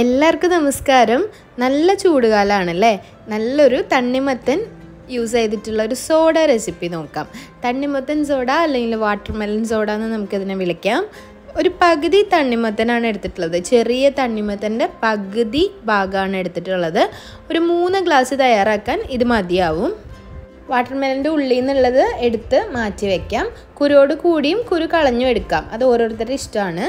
എല്ലാവർക്കും നമസ്കാരം. നല്ല ചൂടുകാലമാണല്ലേ. നല്ലൊരു തണ്ണിമത്തൻ യൂസ് ചെയ്തിട്ടുള്ള ഒരു സോഡ റെസിപ്പി നോക്കാം. തണ്ണിമത്തൻ സോഡ അല്ലെങ്കിൽ വാട്ടർമെലൺ സോഡ എന്ന് നമുക്കിതിനെ വിളിക്കാം. ഒരു പകുതി തണ്ണിമത്തനാണ് എടുത്തിട്ടുള്ളത്. ചെറിയ തണ്ണിമത്തൻ്റെ പകുതി ഭാഗമാണ് എടുത്തിട്ടുള്ളത്. ഒരു 3 ഗ്ലാസ് തയ്യാറാക്കാൻ ഇത് മതിയാവും. വാട്ടർമെലൻ്റെ ഉള്ളിൽ നിന്നുള്ളത് എടുത്ത് മാറ്റി വയ്ക്കാം. കുരുയോട് കൂടിയും കുരു കളഞ്ഞും എടുക്കാം. അത് ഓരോരുത്തരുടെ ഇഷ്ടമാണ്.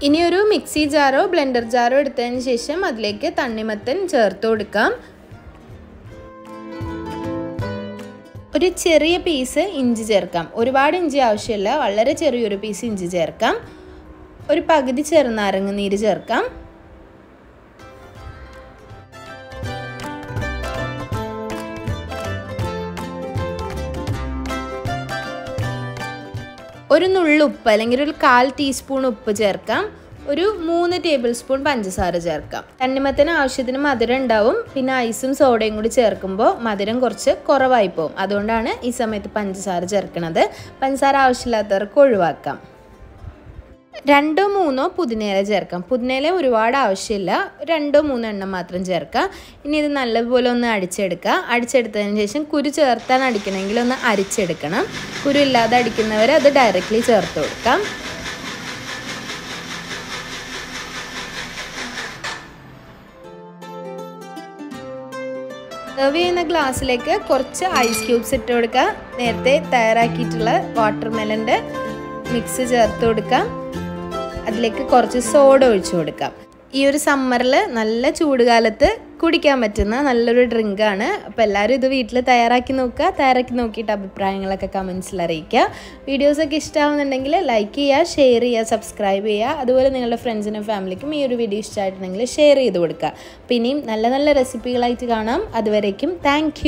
ഇനി ഒരു മിക്സി ജാറോ ബ്ലെൻഡർ ജാറോ എടുത്തതിന് ശേഷം അതിലേക്ക് തണ്ണിമത്തൻ ചേർത്ത് കൊടുക്കാം. ഒരു ചെറിയ പീസ് ഇഞ്ചി ചേർക്കാം. ഒരുപാട് ഇഞ്ചി ആവശ്യമില്ല, വളരെ ചെറിയൊരു പീസ് ഇഞ്ചി ചേർക്കാം. ഒരു പകുതി ചെറുനാരങ്ങ നീര് ചേർക്കാം. ഒരു നുള്ളുപ്പ് അല്ലെങ്കിൽ ഒരു 1/4 ടീസ്പൂൺ ഉപ്പ് ചേർക്കാം. ഒരു 3 ടേബിൾ സ്പൂൺ പഞ്ചസാര ചേർക്കാം. തണ്ണിമത്തന് ആവശ്യത്തിന് മധുരം ഉണ്ടാവും. പിന്നെ ഐസും സോഡയും കൂടി ചേർക്കുമ്പോൾ മധുരം കുറച്ച് കുറവായി പോകും. അതുകൊണ്ടാണ് ഈ സമയത്ത് പഞ്ചസാര ചേർക്കുന്നത്. പഞ്ചസാര ആവശ്യമില്ലാത്തവർക്ക് ഒഴിവാക്കാം. 2-3 പുതിനയില ചേർക്കാം. പുതിനയില ഒരുപാട് ആവശ്യമില്ല, 2-3 എണ്ണം മാത്രം ചേർക്കാം. ഇനി ഇത് നല്ലപോലെ ഒന്ന് അടിച്ചെടുക്കുക. അടിച്ചെടുത്തതിന് ശേഷം കുരു ചേർത്താൻ അടിക്കണമെങ്കിൽ ഒന്ന് അരിച്ചെടുക്കണം. കുരു ഇല്ലാതെ അടിക്കുന്നവർ അത് ഡയറക്റ്റ്ലി ചേർത്ത് കൊടുക്കാം. സെർവ് ചെയ്യുന്ന ഗ്ലാസ്സിലേക്ക് കുറച്ച് ഐസ് ക്യൂബ്സ് ഇട്ട് കൊടുക്കുക. നേരത്തെ തയ്യാറാക്കിയിട്ടുള്ള വാട്ടർമെലൻ്റെ മിക്സ് ചേർത്ത് കൊടുക്കാം. അതിലേക്ക് കുറച്ച് സോഡ ഒഴിച്ചു കൊടുക്കാം. ഈ ഒരു സമ്മറിൽ നല്ല ചൂടുകാലത്ത് കുടിക്കാൻ പറ്റുന്ന നല്ലൊരു ഡ്രിങ്കാണ്. അപ്പോൾ എല്ലാവരും ഇത് വീട്ടിൽ തയ്യാറാക്കി നോക്കുക. തയ്യാറാക്കി നോക്കിയിട്ട് അഭിപ്രായങ്ങളൊക്കെ കമൻസിൽ അറിയിക്കുക. വീഡിയോസൊക്കെ ഇഷ്ടമാവുന്നുണ്ടെങ്കിൽ ലൈക്ക് ചെയ്യുക, ഷെയർ ചെയ്യുക, സബ്സ്ക്രൈബ് ചെയ്യുക. അതുപോലെ നിങ്ങളുടെ ഫ്രണ്ട്സിനും ഫാമിലിക്കും ഈ ഒരു വീഡിയോ ഇഷ്ടമായിട്ടുണ്ടെങ്കിൽ ഷെയർ ചെയ്ത് കൊടുക്കുക. അപ്പോൾ ഇനിയും നല്ല നല്ല റെസിപ്പികളായിട്ട് കാണാം. അതുവരേക്കും താങ്ക്